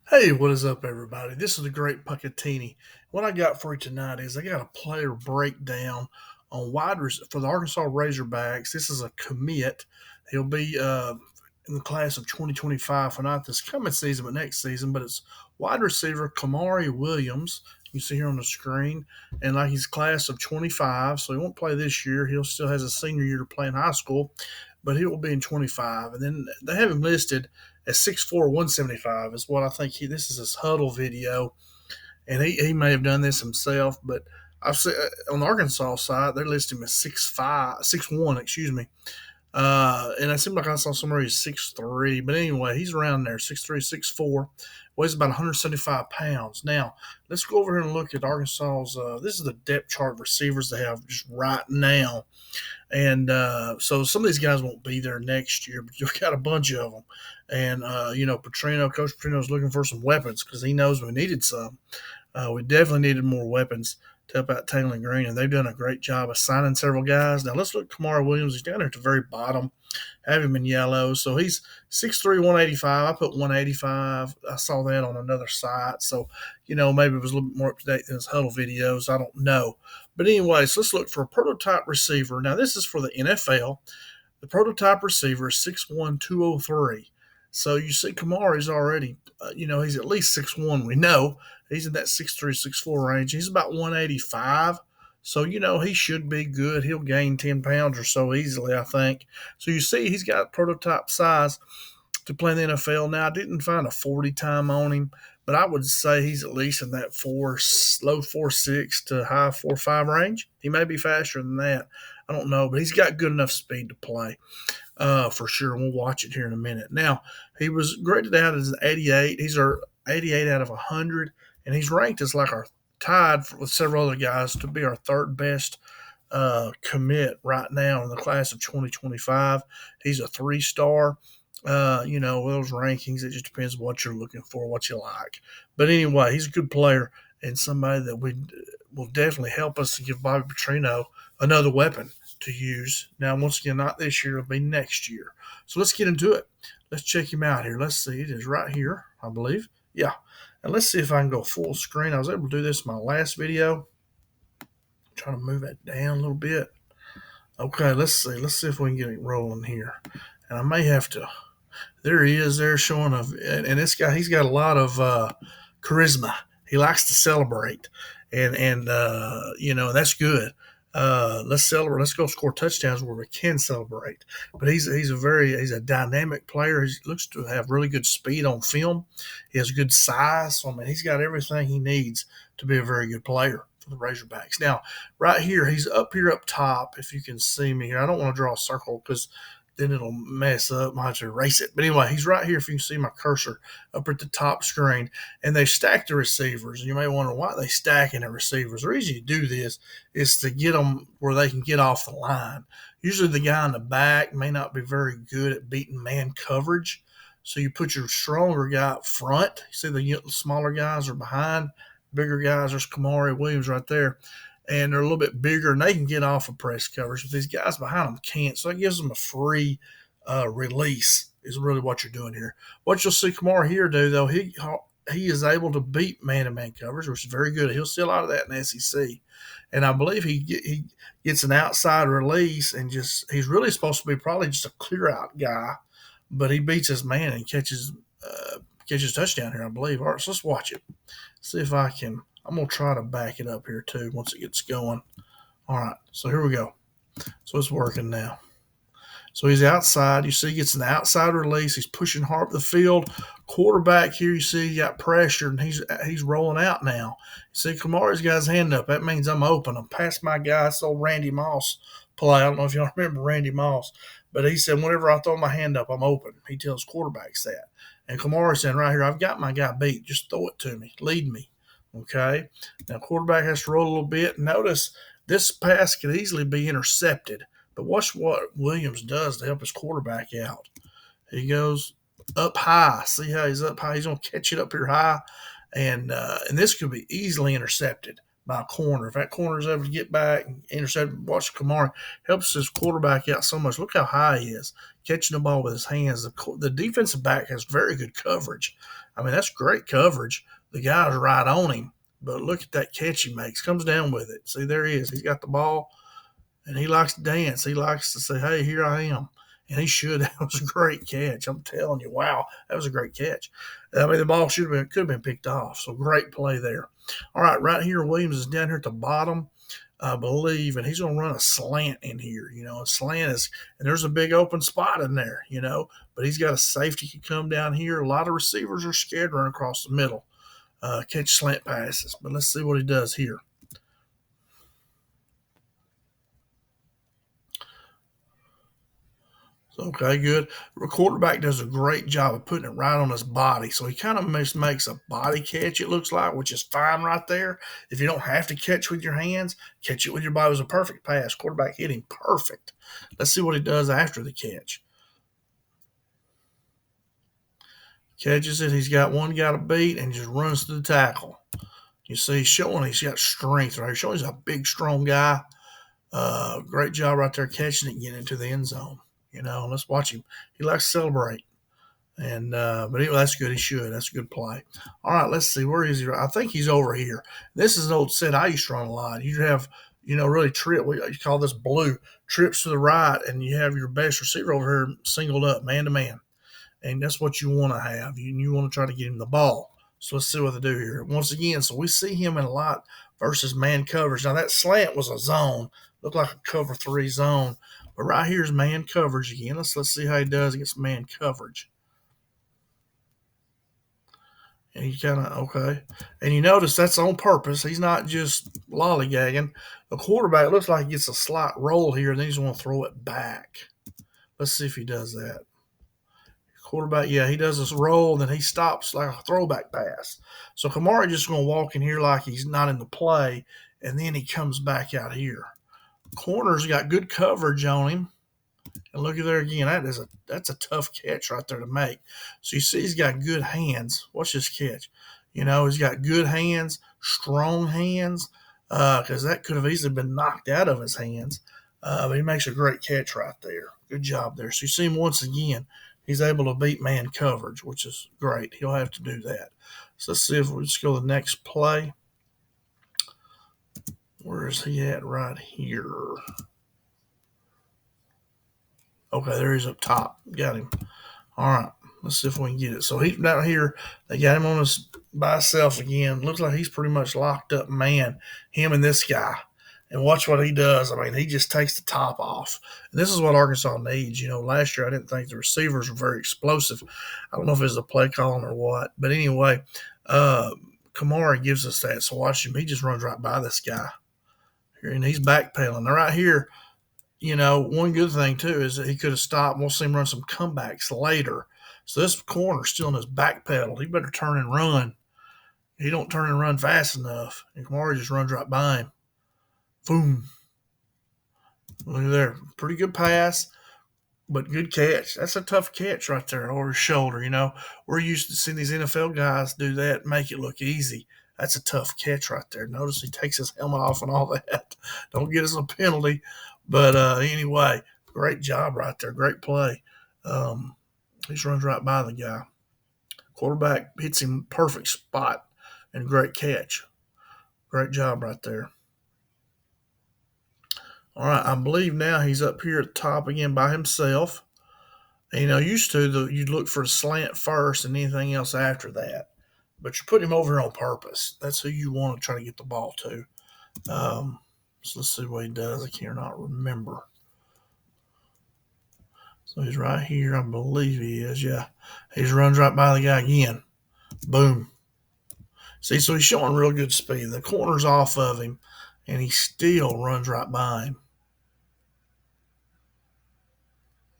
Hey, what is up, everybody? This is the Great Puckettini. What I got for you tonight is I got a player breakdown on for the Arkansas Razorbacks. This is a commit. He'll be in the class of 2025 for not this coming season, but next season. But it's wide receiver Kamare Williams. You see here on the screen, and like he's class of 25, so he won't play this year. He'll still has a senior year to play in high school, but he will be in 25. And then they have him listed at 6'4", 175 is what I think this is his huddle video, and he may have done this himself, but I've seen on the Arkansas side they're listing him as 6'5", 6'1", excuse me. And it seemed like I saw somewhere he's 6'3", but anyway, he's around there, 6'3", 6'4", weighs about 175 pounds. Now, let's go over here and look at Arkansas's. This is the depth chart of receivers they have just right now. And so some of these guys won't be there next year, but you've got a bunch of them. And, Coach Petrino's looking for some weapons because he knows we needed some. We definitely needed more weapons to help out Taylor Green, and they've done a great job of signing several guys. Now let's look at Kamare Williams. He's down there at the very bottom. Have him in yellow. So he's 6'3", 185. I put 185. I saw that on another site. So, maybe it was a little bit more up to date than his huddle videos. I don't know. But anyways, let's look for a prototype receiver. Now this is for the NFL. The prototype receiver is 6'1", 203. So you see Kamari's already, he's at least 6'1". We know he's in that 6'3", 6'4" range. He's about 185. So, he should be good. He'll gain 10 pounds or so easily, I think. So you see he's got prototype size to play in the NFL. Now, I didn't find a 40 time on him, but I would say he's at least in that low 4.6 to high 4.5 range. He may be faster than that. I don't know, but he's got good enough speed to play for sure. We'll watch it here in a minute. Now, he was graded out as an 88. He's our 88 out of 100, and he's ranked as like our tied with several other guys to be our third best commit right now in the class of 2025. He's a 3-star. Those rankings, it just depends what you're looking for, what you like. But anyway, he's a good player and somebody that will definitely help us to give Bobby Petrino another weapon to use. Now, once again, not this year, it'll be next year. So let's get into it. Let's check him out here. Let's see. It is right here, I believe. Yeah. And let's see if I can go full screen. I was able to do this in my last video. I'm trying to move that down a little bit. Okay, let's see. Let's see if we can get it rolling here. And I may have to. There he is there showing and this guy, he's got a lot of charisma. He likes to celebrate. And that's good. Let's celebrate. Let's go score touchdowns where we can celebrate. But he's a dynamic player. He looks to have really good speed on film. He has good size. So I mean, he's got everything he needs to be a very good player for the Razorbacks. Now, right here, he's up here up top. If you can see me here, I don't want to draw a circle because then it'll mess up. I have to erase it. But anyway, he's right here if you can see my cursor up at the top screen. And they stack the receivers. And you may wonder why they stacking the receivers. The reason you do this is to get them where they can get off the line. Usually the guy in the back may not be very good at beating man coverage. So you put your stronger guy up front. You see the smaller guys are behind. Bigger guys, there's Kamare Williams right there, and they're a little bit bigger, and they can get off of press coverage, but these guys behind them can't. So it gives them a free release is really what you're doing here. What you'll see Kamara here do, though, he is able to beat man-to-man coverage, which is very good. He'll see a lot of that in the SEC. And I believe he gets an outside release and he's really supposed to be probably just a clear-out guy, but he beats his man and catches touchdown here, I believe. All right, so let's watch it. See if I can. I'm going to try to back it up here, too, once it gets going. All right, so here we go. So it's working now. So he's outside. You see he gets an outside release. He's pushing hard up the field. Quarterback here, you see he got pressure, and he's rolling out now. You see Kamara's got his hand up. That means I'm open. I'm past my guy. It's old Randy Moss play. I don't know if y'all remember Randy Moss, but he said whenever I throw my hand up, I'm open. He tells quarterbacks that. And Kamara's saying right here, I've got my guy beat. Just throw it to me. Lead me. Okay? Now, quarterback has to roll a little bit. Notice this pass could easily be intercepted. But watch what Williams does to help his quarterback out. He goes up high. See how he's up high? He's going to catch it up here high. And this could be easily intercepted by a corner. If that corner is able to get back and intercept, watch Kamara, helps his quarterback out so much. Look how high he is, catching the ball with his hands. The defensive back has very good coverage. I mean, that's great coverage. The guy's right on him, but look at that catch he makes. Comes down with it. See, there he is. He's got the ball, and he likes to dance. He likes to say, "Hey, here I am." And he should. That was a great catch. I'm telling you, wow, that was a great catch. I mean, the ball could have been picked off. So great play there. All right, right here, Williams is down here at the bottom, I believe, and he's going to run a slant in here. A slant is, and there's a big open spot in there. But he's got a safety can come down here. A lot of receivers are scared to run across the middle, catch slant passes. But let's see what he does here. Okay, good. The quarterback does a great job of putting it right on his body. So he kind of makes a body catch, it looks like, which is fine right there. If you don't have to catch with your hands, catch it with your body. It was a perfect pass. Quarterback hit him perfect. Let's see what he does after the catch. Catches it. He's got one guy to beat and just runs to the tackle. You see, showing he's got strength right here. Showing he's a big, strong guy. Great job right there catching it and getting into the end zone. Let's watch him. He likes to celebrate. And but anyway, that's good. He should. That's a good play. All right, let's see. Where is he? I think he's over here. This is an old set I used to run a lot. You have, really trip. You call this blue trips to the right, and you have your best receiver over here singled up, man to man, and that's what you want to have. You want to try to get him the ball. So let's see what they do here. Once again, so we see him in a lot versus man coverage. Now that slant was a zone, looked like a cover 3 zone, but right here's man coverage again. Let's see how he does against man coverage. And he kind of, okay. And you notice that's on purpose. He's not just lollygagging. The quarterback looks like he gets a slight roll here, and then he's going to throw it back. Let's see if he does that. Quarterback, yeah, he does this roll, then he stops like a throwback pass. So Kamare just going to walk in here like he's not in the play, and then he comes back out here. Corner's got good coverage on him. And look at there again. That's a tough catch right there to make. So you see he's got good hands. Watch this catch. He's got good hands, strong hands, because that could have easily been knocked out of his hands. But he makes a great catch right there. Good job there. So you see him once again. He's able to beat man coverage, which is great. He'll have to do that. So let's see if we just go to the next play. Where is he at right here? Okay, there he's up top. Got him. All right. Let's see if we can get it. So he's down here. They got him on his by himself again. Looks like he's pretty much locked up man, him and this guy. And watch what he does. I mean, he just takes the top off. And this is what Arkansas needs. Last year I didn't think the receivers were very explosive. I don't know if it was a play calling or what. But anyway, Kamare gives us that. So watch him. He just runs right by this guy. And he's backpedaling. Now right here, one good thing too is that he could have stopped. We'll see him run some comebacks later. So this corner's still in his back pedal. He better turn and run. He don't turn and run fast enough. And Kamare just runs right by him. Boom. Look at there. Pretty good pass, but good catch. That's a tough catch right there over his shoulder. We're used to seeing these NFL guys do that, make it look easy. That's a tough catch right there. Notice he takes his helmet off and all that. Don't get us a penalty. But anyway, great job right there. Great play. He just runs right by the guy. Quarterback hits him perfect spot and great catch. Great job right there. All right, I believe now he's up here at the top again by himself. And, used to you'd look for a slant first and anything else after that. But you put him over here on purpose. That's who you want to try to get the ball to. So let's see what he does. I cannot remember. So he's right here. I believe he is. Yeah. He just runs right by the guy again. Boom. See, so he's showing real good speed. The corner's off of him, and he still runs right by him.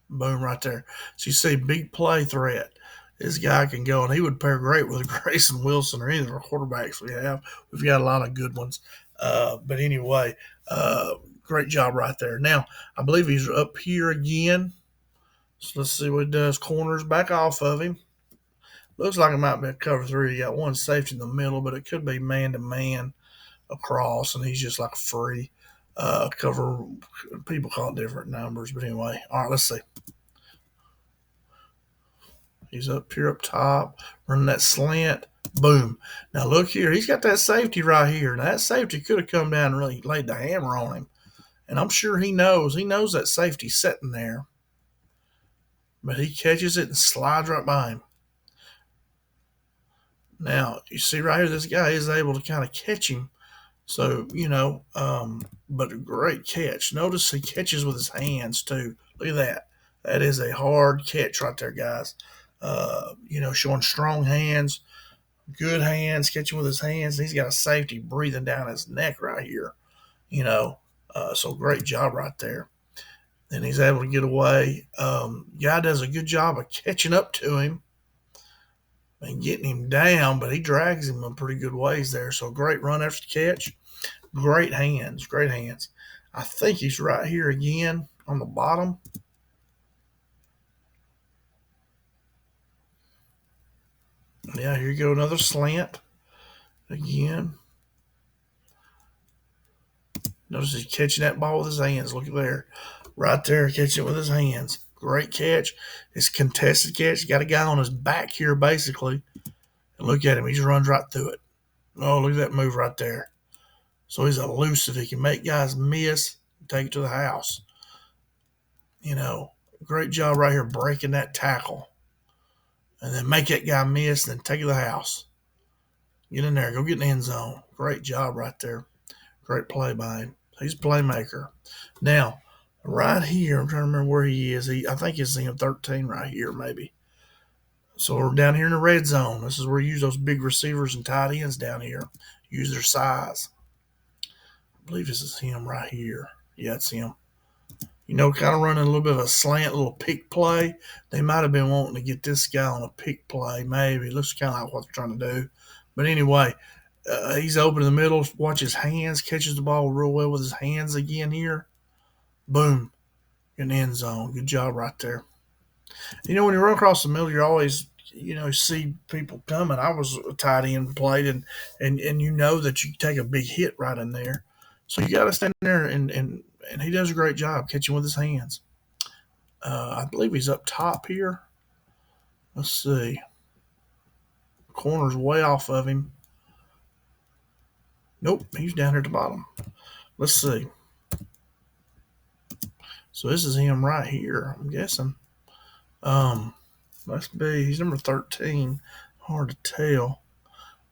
Boom, right there. So you see, big play threat. This guy can go, and he would pair great with Grayson Wilson or any of our quarterbacks we have. We've got a lot of good ones. But anyway, great job right there. Now, I believe he's up here again. So let's see what he does. Corners back off of him. Looks like it might be a cover 3. You got one safety in the middle, but it could be man-to-man across, and he's just like a free cover. People call it different numbers, but anyway. All right, let's see. He's up here up top, running that slant. Boom. Now look here. He's got that safety right here. Now that safety could have come down and really laid the hammer on him. And I'm sure he knows. He knows that safety's sitting there. But he catches it and slides right by him. Now, you see right here, this guy is able to kind of catch him. So, but a great catch. Notice he catches with his hands too. Look at that. That is a hard catch right there, guys. Showing strong hands, good hands, catching with his hands. He's got a safety breathing down his neck right here. So great job right there. And he's able to get away. Guy does a good job of catching up to him and getting him down, but he drags him in pretty good ways there. So great run after catch. Great hands, great hands. I think he's right here again on the bottom. Yeah, here you go, another slant again. Notice he's catching that ball with his hands. Look at there. Right there, catching it with his hands. Great catch. It's contested catch. Got a guy on his back here, basically. And look at him. He just runs right through it. Oh, look at that move right there. So he's elusive. He can make guys miss and take it to the house. Great job right here breaking that tackle. And then make that guy miss, then take it to the house. Get in there. Go get in the end zone. Great job right there. Great play by him. He's a playmaker. Now, right here, I'm trying to remember where he is. I think it's in 13 right here, maybe. So we're down here in the red zone. This is where you use those big receivers and tight ends down here. Use their size. I believe this is him right here. Yeah, it's him. Kind of running a little bit of a slant, a little pick play. They might have been wanting to get this guy on a pick play, maybe. It looks kind of like what they're trying to do. But anyway, he's open in the middle. Watch his hands. Catches the ball real well with his hands again here. Boom. In the end zone. Good job right there. When you run across the middle, you're always, see people coming. I was a tight end played, and you know that you take a big hit right in there. So you got to stand there, and he does a great job catching with his hands. I believe he's up top here. Let's see. Corner's way off of him. Nope, he's down here at the bottom. Let's see. So this is him right here, I'm guessing. Must be. He's number 13. Hard to tell.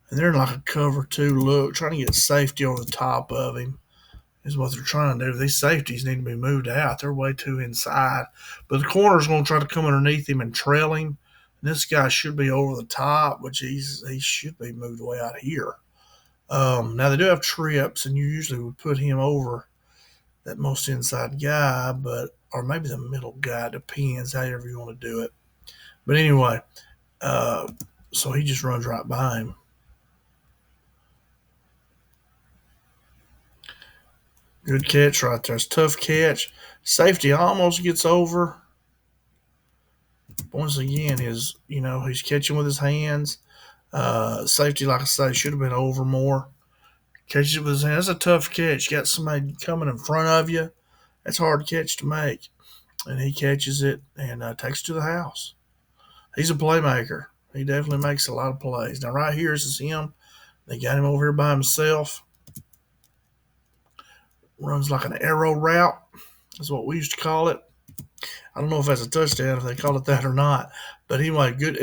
And they're in like a cover two look, trying to get safety over the top of him is what they're trying to do. These safeties need to be moved out. They're way too inside. But the corner's going to try to come underneath him and trail him. And this guy should be over the top, which he should be moved way out here. Now, they do have trips, and you usually would put him over that most inside guy, or maybe the middle guy. Depends, however you want to do it. But anyway, so he just runs right by him. Good catch right there. It's a tough catch. Safety almost gets over. Once again, he's catching with his hands. Safety, like I say, should have been over more. Catches it with his hands. That's a tough catch. You got somebody coming in front of you. That's a hard catch to make. And he catches it and takes it to the house. He's a playmaker. He definitely makes a lot of plays. Now, right here, this is him. They got him over here by himself. Runs like an arrow route. That's what we used to call it. I don't know if that's a touchdown, if they call it that or not. But anyway, good.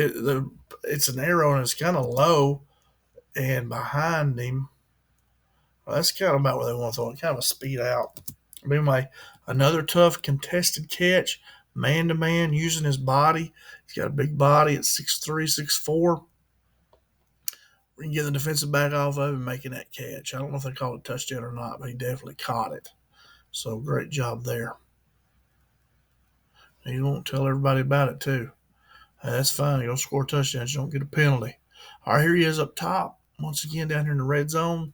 It's an arrow and it's kind of low, and behind him, well, that's kind of about where they want to throw it. Kind of a speed out. But anyway, another tough contested catch, man to man, using his body. He's got a big body at 6'3", 6'4". We can get the defensive back off of him making that catch. I don't know if they call it a touchdown or not, but he definitely caught it. So great job there. He won't tell everybody about it too. That's fine. You'll score touchdowns. You don't get a penalty. All right, here he is up top. Once again, down here in the red zone.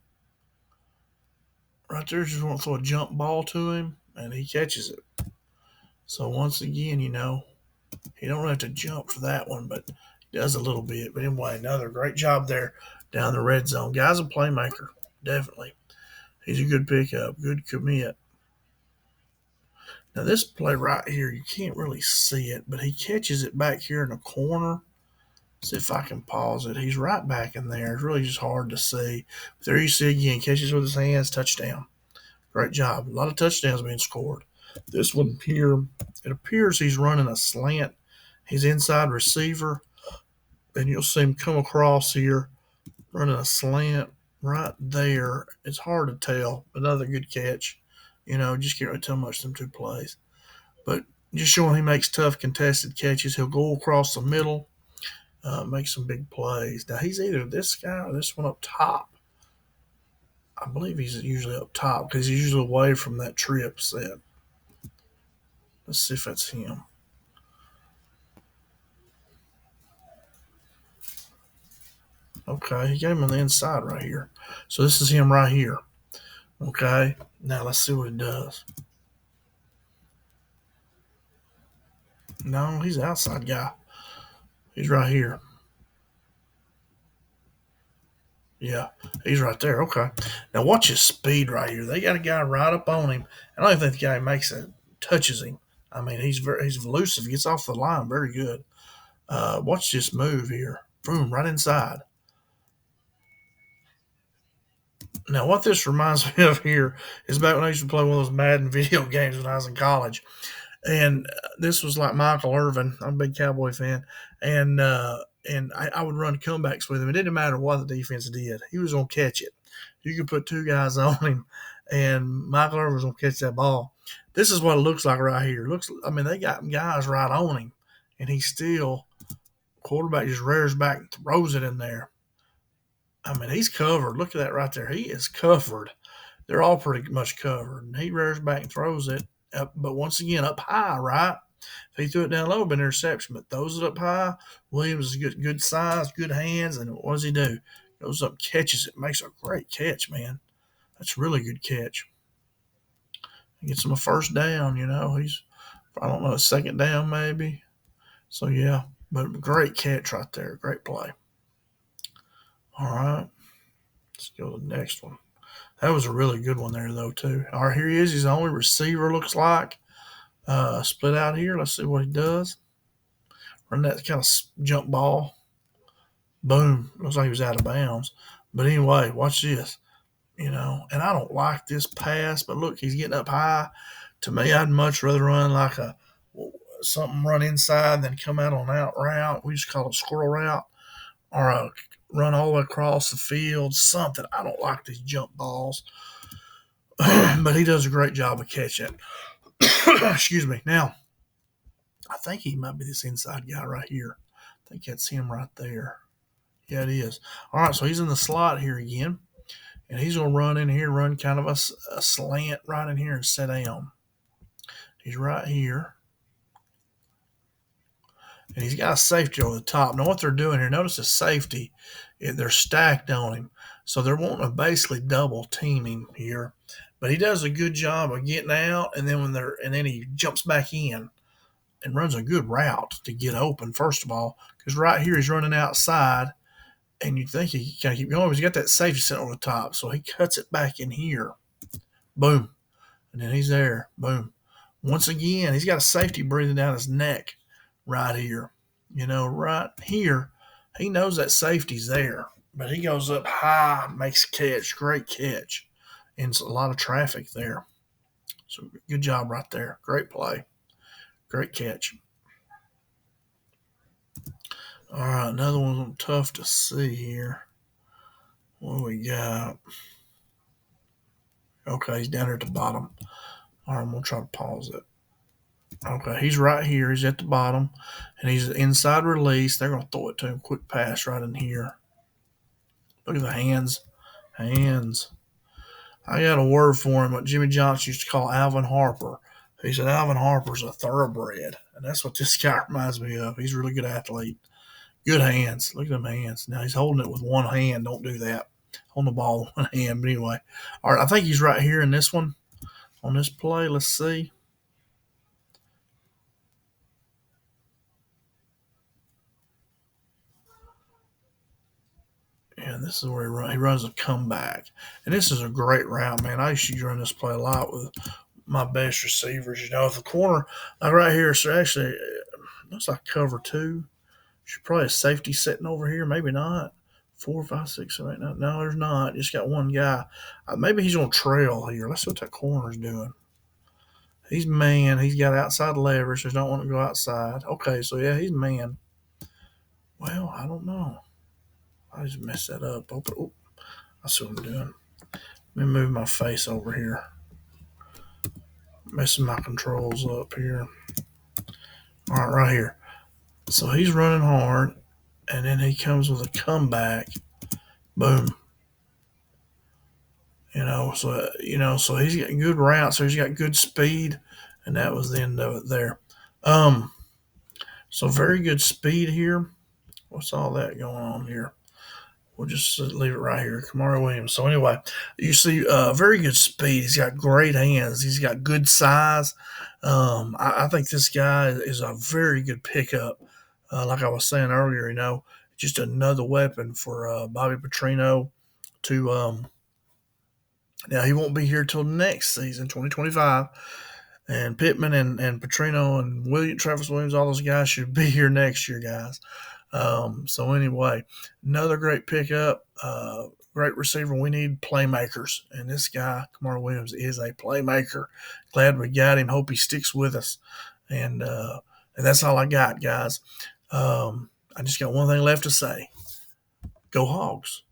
Right there, just want to throw a jump ball to him, and he catches it. So once again, he don't really have to jump for that one, but he does a little bit. But anyway, another great job there down the red zone. Guy's a playmaker, definitely. He's a good pickup, good commit. Now this play right here, you can't really see it, but he catches it back here in the corner. See if I can pause it. He's right back in there. It's really just hard to see. But there you see again, catches with his hands, touchdown. Great job. A lot of touchdowns being scored. This one here, it appears he's running a slant. He's inside receiver, and you'll see him come across here running a slant right there. It's hard to tell. Another good catch. Just can't really tell much them two plays. But just showing he makes tough contested catches. He'll go across the middle, make some big plays. Now he's either this guy or this one up top. I believe he's usually up top because he's usually away from that trip set. Let's see if that's him. Okay, he got him on the inside right here. So this is him right here. Okay, now let's see what it does. No, he's the outside guy. He's right here. Yeah, he's right there. Okay. Now watch his speed right here. They got a guy right up on him. I don't even think the guy makes it, touches him. I mean, he's elusive. He gets off the line very good. Watch this move here. Boom, right inside. Now, what this reminds me of here is back when I used to play one of those Madden video games when I was in college. And this was like Michael Irvin. I'm a big Cowboy fan. And I would run comebacks with him. It didn't matter what the defense did. He was going to catch it. You could put two guys on him, and Michael Irvin was going to catch that ball. This is what it looks like right here. I mean, they got guys right on him, and he still, quarterback just rears back and throws it in there. I mean, he's covered. Look at that right there. He is covered. They're all pretty much covered. And he rears back and throws it, up, but once again, up high, right? If he threw it down low, been interception, but throws it up high. Williams is good size, good hands, and what does he do? Goes up, catches it, makes a great catch, man. That's a really good catch. He gets him a first down, He's, I don't know, a second down maybe. So, yeah, but great catch right there. Great play. All right, let's go to the next one. That was a really good one there, though, too. All right, here he is. He's the only receiver, looks like. Split out here. Let's see what he does. Run that kind of jump ball. Boom. Looks like he was out of bounds. But anyway, watch this. And I don't like this pass, but look, he's getting up high. To me, I'd much rather run like something run inside than come out on an out route. We just call it squirrel route. Or run all the way across the field, something. I don't like these jump balls. But he does a great job of catching it. Excuse me. Now, I think he might be this inside guy right here. I think that's him right there. Yeah, it is. All right, so he's in the slot here again. And he's going to run in here, run kind of a slant right in here and sit down. He's right here. And he's got a safety over the top. Now, what they're doing here, notice the safety. They're stacked on him. So they're wanting to basically double team him here. But he does a good job of getting out, and then he jumps back in and runs a good route to get open, first of all. Because right here he's running outside, and you'd think he can keep going. He's got that safety set on the top, so he cuts it back in here. Boom. And then he's there. Boom. Once again, he's got a safety breathing down his neck right here. Right here, he knows that safety's there, but he goes up high, makes a catch, great catch, and it's a lot of traffic there. So good job right there. Great play. Great catch. All right, another one tough to see here. What do we got? Okay, he's down here at the bottom. All right, I'm going to try to pause it. Okay, he's right here. He's at the bottom, and he's inside release. They're going to throw it to him. Quick pass right in here. Look at the hands. Hands. I got a word for him, what Jimmy Johnson used to call Alvin Harper. He said Alvin Harper's a thoroughbred, and that's what this guy reminds me of. He's a really good athlete. Good hands. Look at them hands. Now, he's holding it with one hand. Don't do that. Hold the ball with one hand. But anyway, all right, I think he's right here in this one, on this play. Let's see. And this is where he runs a comeback. And this is a great route, man. I used to run this play a lot with my best receivers. If the corner, like right here, so actually, looks like cover two. Should probably a safety sitting over here. Maybe not. 4, 5, 6, 7, 8, 9. No, there's not. Just got one guy. Maybe he's on trail here. Let's see what that corner's doing. He's man. He's got outside leverage. So he don't want to go outside. Okay, so yeah, he's man. Well, I don't know. I just messed that up. Oh, I see what I'm doing. Let me move my face over here. Messing my controls up here. All right, right here. So he's running hard, and then he comes with a comeback. Boom. So he's got good routes. So he's got good speed, and that was the end of it there. Um, so very good speed here. What's all that going on here? We'll just leave it right here. Kamare Williams. So anyway, you see, very good speed. He's got great hands. He's got good size. I think this guy is a very good pickup. Like I was saying earlier, just another weapon for Bobby Petrino to. Now he won't be here till next season, 2025. And Pittman and Petrino and Travis Williams, all those guys should be here next year, guys. So anyway, another great pickup, great receiver. We need playmakers, and this guy, Kamare Williams, is a playmaker. Glad we got him. Hope he sticks with us, and that's all I got, guys. I just got one thing left to say: Go Hogs!